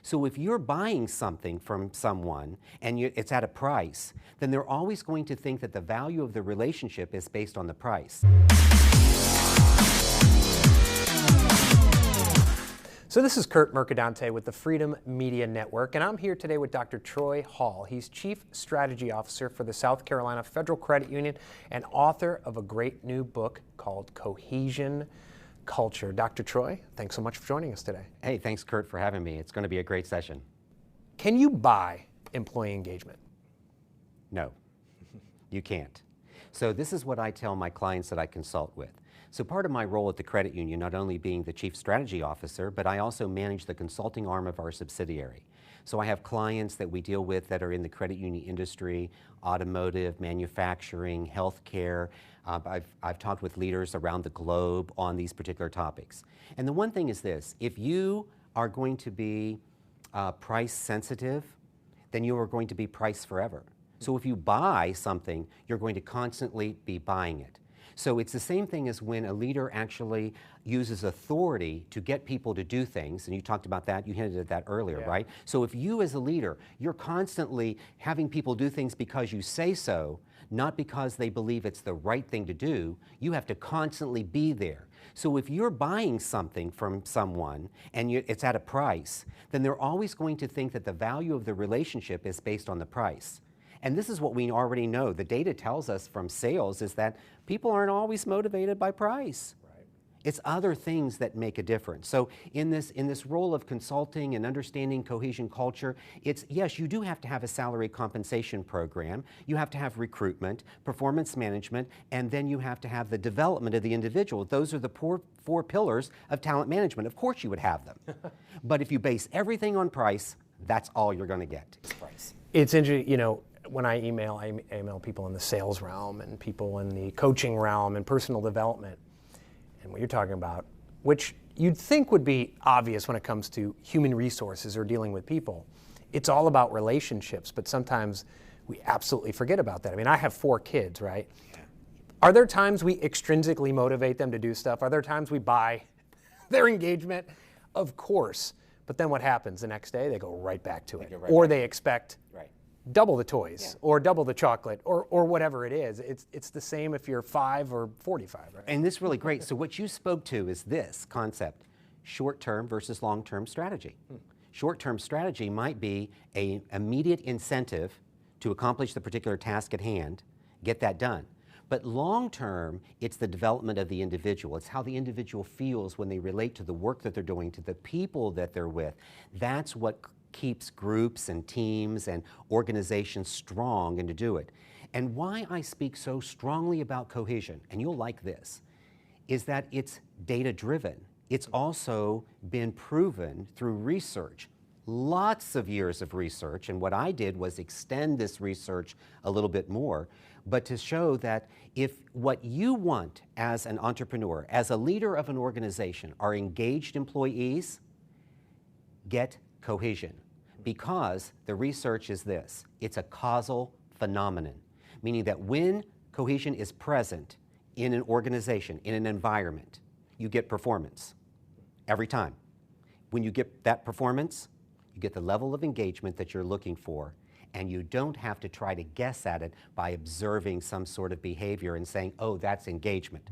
So if you're buying something from someone and it's at a price, then they're always going to think that the value of the relationship is based on the price. So this is Kurt Mercadante with the Freedom Media Network, and I'm here today with Dr. Troy Hall. He's Chief Strategy Officer for the South Carolina Federal Credit Union and author of a great new book called Cohesion Culture. Dr. Troy, thanks so much for joining us today. Hey, thanks, Kurt, for having me. It's going to be a great session. Can you buy employee engagement? No, you can't. So this is what I tell my clients that I consult with. So part of my role at the credit union, not only being the Chief Strategy Officer, but I also manage the consulting arm of our subsidiary. So I have clients that we deal with that are in the credit union industry, automotive, manufacturing, healthcare. I've talked with leaders around the globe on these particular topics. And the one thing is this: if you are going to be price sensitive, then you are going to be price forever. So if you buy something, you're going to constantly be buying it. So it's the same thing as when a leader actually uses authority to get people to do things, and you talked about that, you hinted at that earlier, Yeah. right? So if you as a leader, you're constantly having people do things because you say so, not because they believe it's the right thing to do, you have to constantly be there. So if you're buying something from someone and it's at a price, then they're always going to think that the value of the relationship is based on the price. And this is what we already know. The data tells us from sales is that people aren't always motivated by price. Right. It's other things that make a difference. So in this role of consulting and understanding cohesion culture, it's, yes, you do have to have a salary compensation program. You have to have recruitment, performance management, and then you have to have the development of the individual. Those are the four pillars of talent management. Of course you would have them. But if you base everything on price, that's all you're going to get is price. It's interesting, you know, when I email people in the sales realm and people in the coaching realm and personal development, and what you're talking about, which you'd think would be obvious when it comes to human resources or dealing with people, it's all about relationships, but sometimes we absolutely forget about that. I mean, I have 4 kids, right? Yeah. Are there times we extrinsically motivate them to do stuff? Are there times we buy their engagement? Of course. But then what happens? The next day they go right back to it. Or they expect double the toys, or double the chocolate, or whatever it is. It's the same if you're 5 or 45, right? And this is really great. So what you spoke to is this concept: short-term versus long-term strategy. Short-term strategy might be an immediate incentive to accomplish the particular task at hand, get that done. But long-term, it's the development of the individual. It's how the individual feels when they relate to the work that they're doing, to the people that they're with. That's what keeps groups and teams and organizations strong and to do it. And why I speak so strongly about cohesion, and you'll like this, is that it's data-driven. It's also been proven through research. Lots of years of research, and what I did was extend this research a little bit more, but to show that if what you want as an entrepreneur, as a leader of an organization, are engaged employees, get cohesion. Because the research is this: it's a causal phenomenon, meaning that when cohesion is present in an organization, in an environment, you get performance every time. When you get that performance, you get the level of engagement that you're looking for, and you don't have to try to guess at it by observing some sort of behavior and saying, oh, that's engagement.